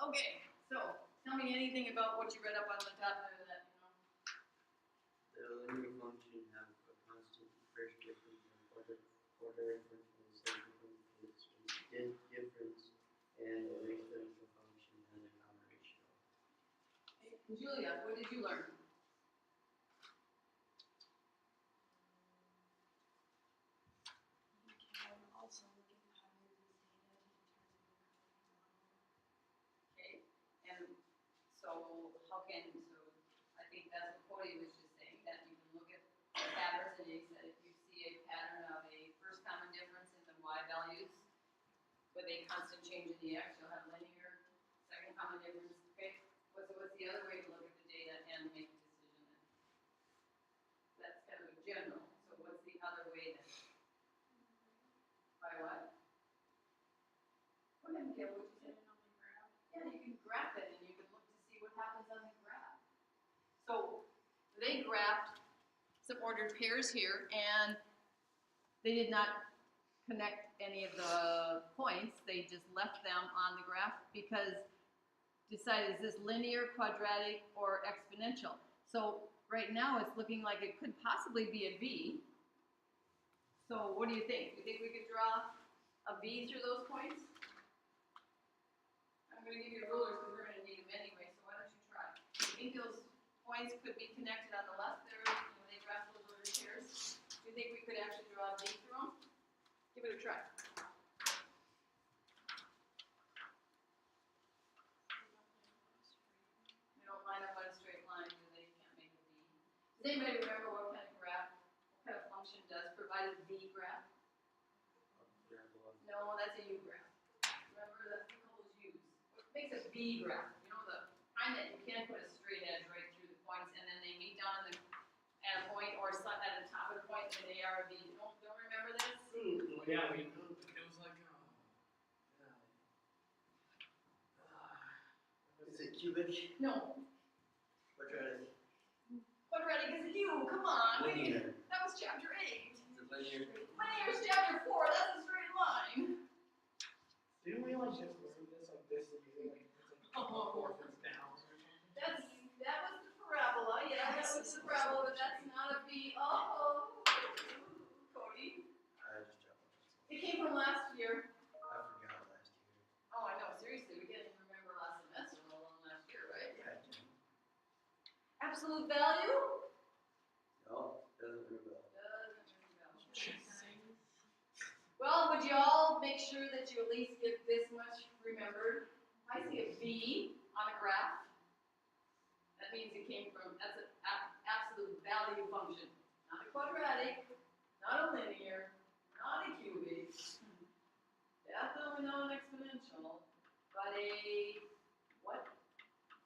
Okay, so tell me anything about what you read up on the top there that you know. The linear function have a constant first difference and quadratic function is so difference, and an exponential function has a common ratio. Hey, Julia, what did you learn? You can also look at patterns in data to determine the correct model. Okay, and so how can, so I think that's what Cody was just saying, that you can look at patterns and he said if you see a pattern of a first common difference in the y values with a constant change in the x, you'll have linear second common difference. Okay, what's the other way to look at the data and make a decision then? That's kind of a general, so what's the other way then? By what? Go ahead, Gail, what you said? Yeah, you can graph it and you can look to see what happens on the graph. So they graphed some ordered pairs here and they did not connect any of the points. They just left them on the graph because decided is this linear, quadratic, or exponential. So right now it's looking like it could possibly be a V. So what do you think? You think we could draw a V through those points? I'm going to give you rulers because we're going to need them anyway, so why don't you try? You think those points could be connected on the left there when they graph those ordered pairs? Do you think we could actually draw a V through them? Give it a try. They don't line up on a straight line, do they? You can't make a V. Does anybody remember what kind of graph, what kind of function does provide a V graph? No, that's a U graph. Remember, that's we call those U's. What makes a V graph? You know, the kind that you can't put a straight edge right through the points and then they meet down in the, at a point or at the top of the point and they are a V. Don't remember this? Yeah, it was like, Is it cubic? No. Quadratic? Quadratic is a U. Come on. Linear. That was chapter 8. Is it linear? Linear is chapter 4. That's a straight line. didn't we like just learn this? Like this would be like, it's like four things down or something? That was the parabola. Yeah, that was the parabola, but that's not a V. Oh, Cody. I just dropped it. It came from last year. I forgot last year. Oh, I know. Seriously, we can't even remember last semester, let alone last year, right? Yeah, I can. Absolute value? No, doesn't ring a bell. Well, would you all make sure that you at least get this much remembered? I see a V on a graph. That means it came from, that's an absolute value function. Not a quadratic, not a linear, not a cubic, definitely not an exponential, but a, what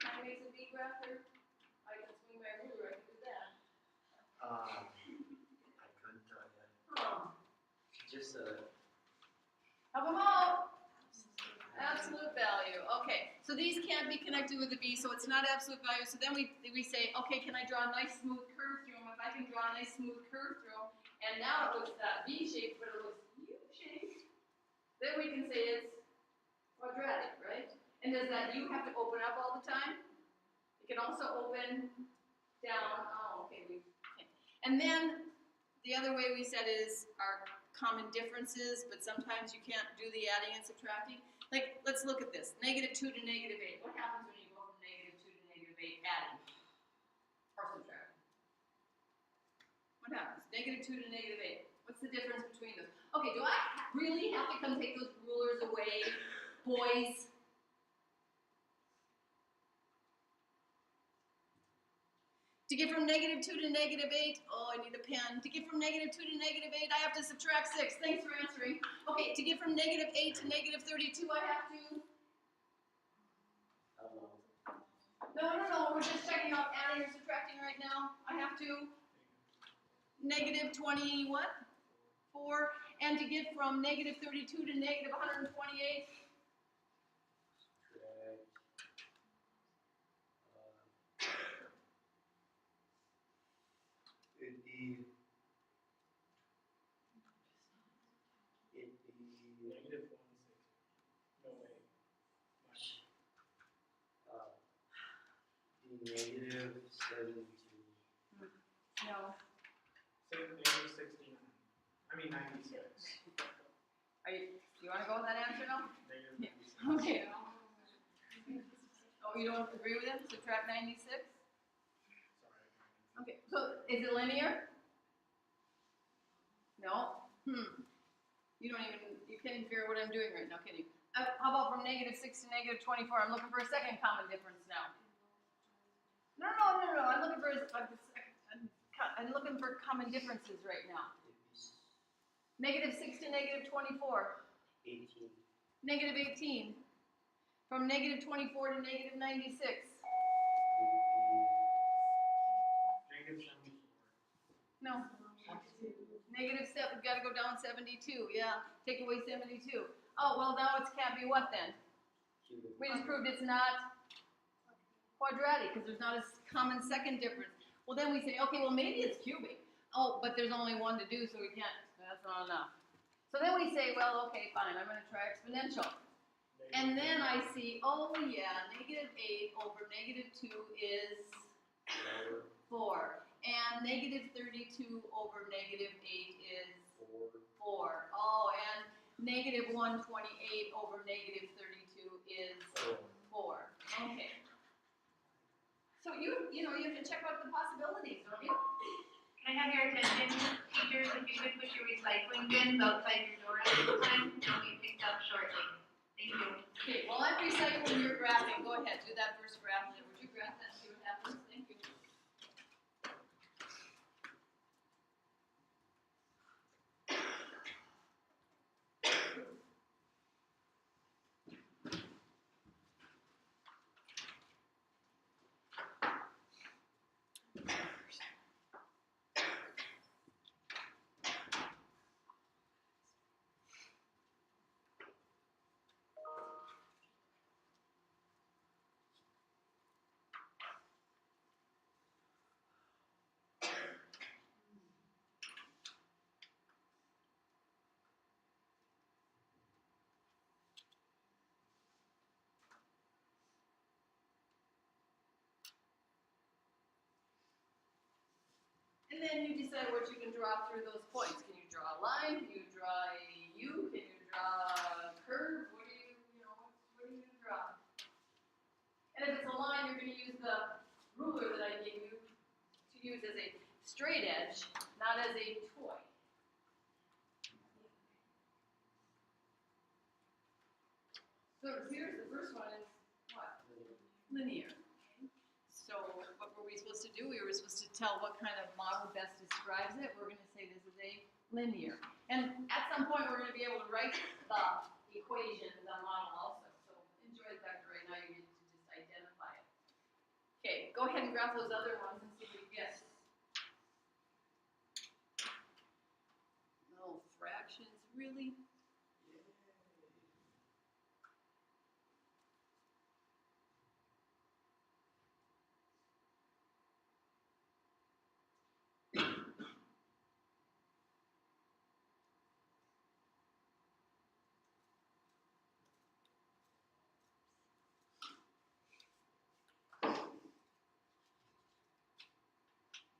kind of makes a V graph there? I can swing my ruler, I can do that. I couldn't tell you. Oh. Just Help them out. Absolute value. Okay, so these can't be connected with a V, so it's not absolute value. So then we say, okay, can I draw a nice smooth curve through them? If I can draw a nice smooth curve through them, and now it looks not V-shaped, but it looks U-shaped, then we can say it's quadratic, right? And does that U have to open up all the time? It can also open down. Oh, okay. And then the other way we said is our common differences, but sometimes you can't do the adding and subtracting. Like, let's look at this. -2 to -8. What happens when you go from -2 to -8 adding or subtracting? What happens? -2 to -8. What's the difference between those? Okay, do I really have to come take those rulers away, boys? To get from -2 to -8, oh, I need a pen. To get from -2 to -8, I have to subtract 6. Thanks for answering. Okay, to get from -8 to -32, I have to. No. We're just checking out adding or subtracting right now. I have to -20 what? 4. And to get from -32 to -128. -160. No way. -72. No. Negative 69. I mean 96. You wanna go with that answer now? Negative 96. Okay. Oh, you don't agree with him? Subtract 96? Sorry. Okay, so is it linear? No? You can't even figure out what I'm doing right now, can you? How about from -6 to -24? I'm looking for a second common difference now. No, I'm looking for I'm looking for common differences right now. -6 to -24. 18. -18. From -24 to -96. Negative 74. No. -7, we've got to go down 72, yeah. Take away 72. Oh, well, now it can't be what then? Cubic. We just proved it's not quadratic, because there's not a common second difference. Well, then we say, okay, well, maybe it's cubic. Oh, but there's only one to do, so we can't, that's not enough. So then we say, well, okay, fine, I'm going to try exponential. And then I see, oh yeah, -8 over -2 is 4. And -32 over -8 is 4. Oh, and -128 over -32 is 4. Okay. So you have to check out the possibilities, don't you? Can I have your attention, teachers, if you could put your recycling bins outside your door at this time, they'll be picked up shortly. Thank you. Okay, well, I'm recycling your graphing. Go ahead, do that first graph. Would you graph that and see what happens? Thank you. And then you decide what you can draw through those points. Can you draw a line? Can you draw a U? Can you draw a curve? What are you going to draw? And if it's a line, you're going to use the ruler that I gave you to use as a straight edge, not as a toy. So here's the first one is what? Linear. So what were we supposed to do? We were supposed to tell what kind of model best describes it. We're going to say this is a linear. And at some point, we're going to be able to write the equation, the model also. So enjoy the fact that right now you get to just identify it. Okay, go ahead and graph those other ones and see what you get. No fractions, really?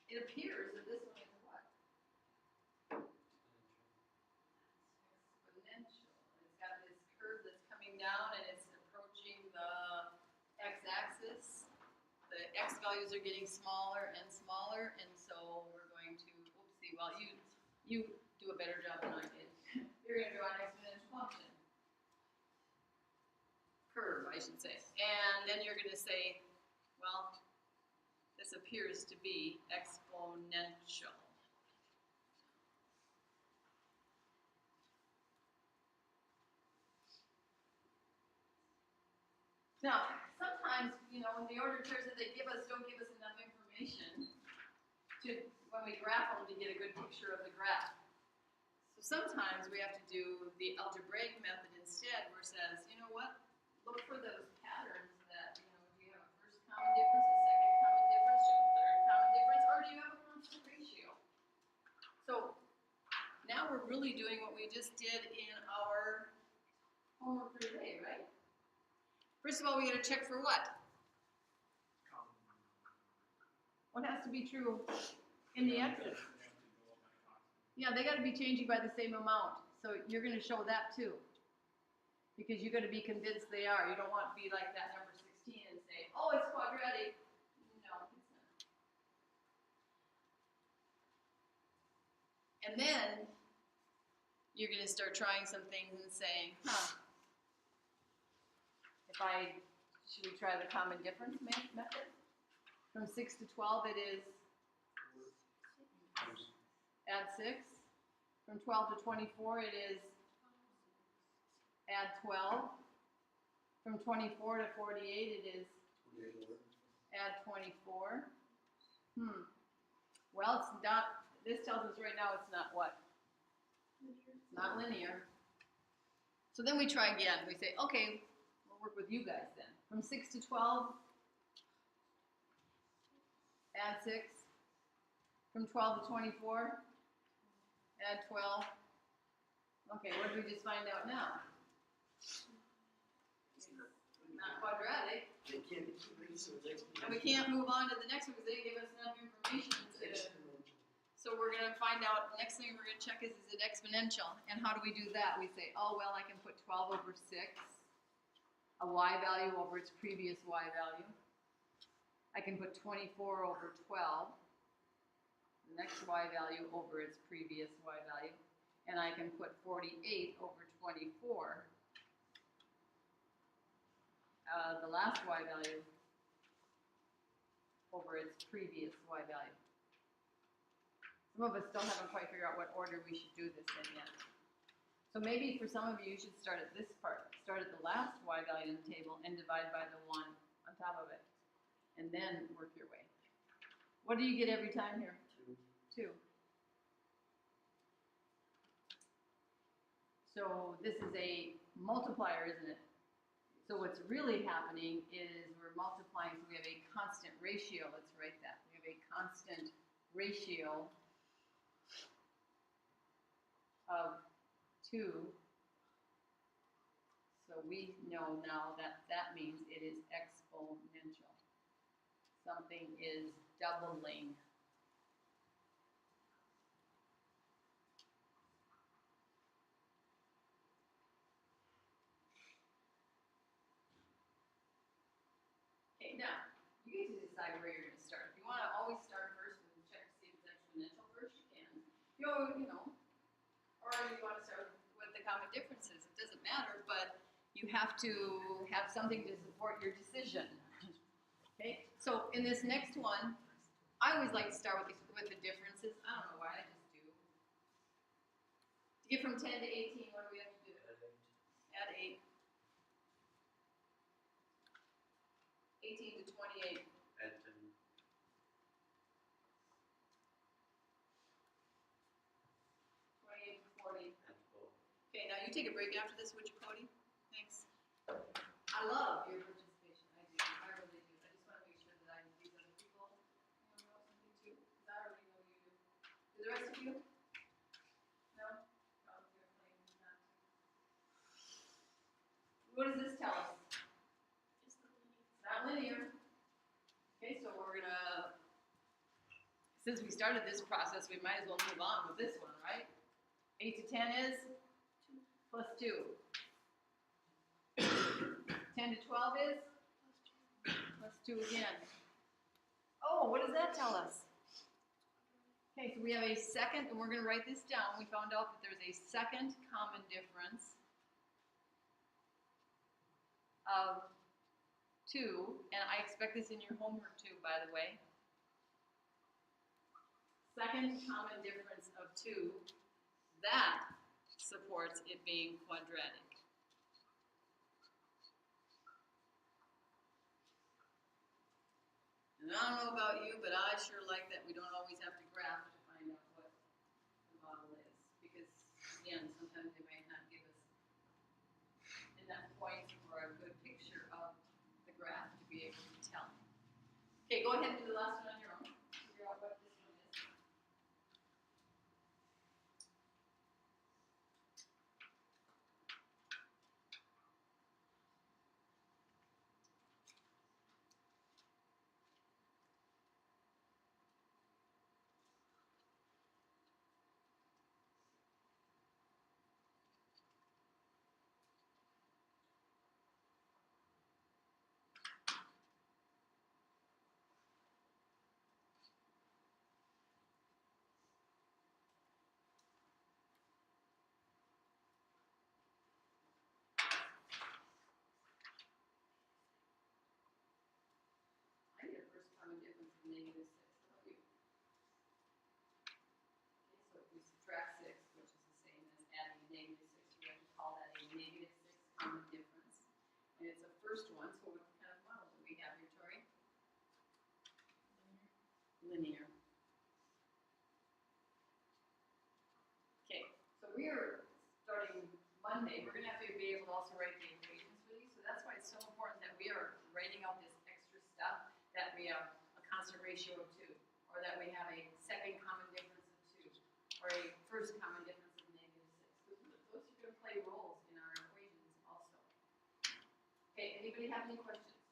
It appears that this one is what? Exponential. It's got this curve that's coming down and it's approaching the x-axis. The x values are getting smaller and smaller, and so we're going to, oopsie, well, you do a better job than I did. You're going to draw an exponential function. Curve, I should say. And then you're going to say, well, this appears to be exponential. Now, sometimes, the order terms that they give us don't give us enough information when we graph them to get a good picture of the graph. So sometimes we have to do the algebraic method instead, where it says, you know what, look for those patterns that, do you have a first common difference, a second common difference, do you have a third common difference, or do you have a constant ratio? So now we're really doing what we just did in our homework for today, right? First of all, we got to check for what? What has to be true in the x's? Yeah, they gotta be changing by the same amount, so you're gonna show that too. Because you're gonna be convinced they are, you don't want to be like that number 16 and say, oh, it's quadratic. No, it's not. And then, you're gonna start trying some things and saying, should we try the common difference method? From 6 to 12 it is add 6. From 12 to 24 it is add 12. From 24 to 48 it is add 24. Well, it's not, this tells us right now it's not what? It's not linear. So then we try again. We say, okay, we'll work with you guys then. From 6 to 12, add 6. From 12 to 24, add 12. Okay, what did we just find out now? Not quadratic. They can't be too big, so it's And we can't move on to the next one because they didn't give us enough information to. So we're going to find out, the next thing we're going to check is it exponential? And how do we do that? We say, oh, well, I can put 12 over 6, a y value over its previous y value. I can put 24 over 12, the next y value over its previous y value. And I can put 48 over 24, the last y value over its previous y value. Some of us still haven't quite figured out what order we should do this in yet. So maybe for some of you, you should start at this part. Start at the last y value in the table and divide by the 1 on top of it. And then work your way. What do you get every time here? 2. So this is a multiplier, isn't it? So what's really happening is we're multiplying, so we have a constant ratio. Let's write that. We have a constant ratio of 2. So we know now that that means it is exponential. Something is doubling. Okay, now, you get to decide where you're going to start. If you want to always start first and check to see if it's exponential first, you can. You know, or you want to start with the common differences. It doesn't matter, but you have to have something to support your decision. Okay, so in this next one, I always like to start with the differences. I don't know why, I just do. To get from 10 to 18, what do we have to do? Add 8. 18 to 28. Add 10. 28 to 40. Add 12. Okay, now you take a break after this, would you, Cody? Thanks. I love your participation. I do. I really do. I just want to make sure that these other people know something too, because I already know you do. Do the rest of you? No? Oh, you're playing not. What does this tell us? It's not linear. Okay, so we're gonna, since we started this process, we might as well move on with this one, right? 8 to 10 is? Plus 2. 10 to 12 is? Plus 2 again. Oh, what does that tell us? Okay, so we have a second, and we're going to write this down. We found out that there's a second common difference of 2, and I expect this in your homework too, by the way. Second common difference of 2, that supports it being quadratic. And I don't know about you, but I sure like that we don't always have to graph to find out what the model is. Because, again, sometimes they might not give us enough points for a good picture of the graph to be able to tell. Okay, go ahead and do the last one on your own. Figure out what this one is. first one, so what kind of model do we have here, Tori? Linear. Okay, so we are starting Monday, we're gonna have to be able to also write the equations for these, so that's why it's so important that we are writing out this extra stuff, that we have a constant ratio of 2, or that we have a second common difference of 2, or a first common difference of -6. Those are gonna play roles in our equations also. Okay, anybody have any questions?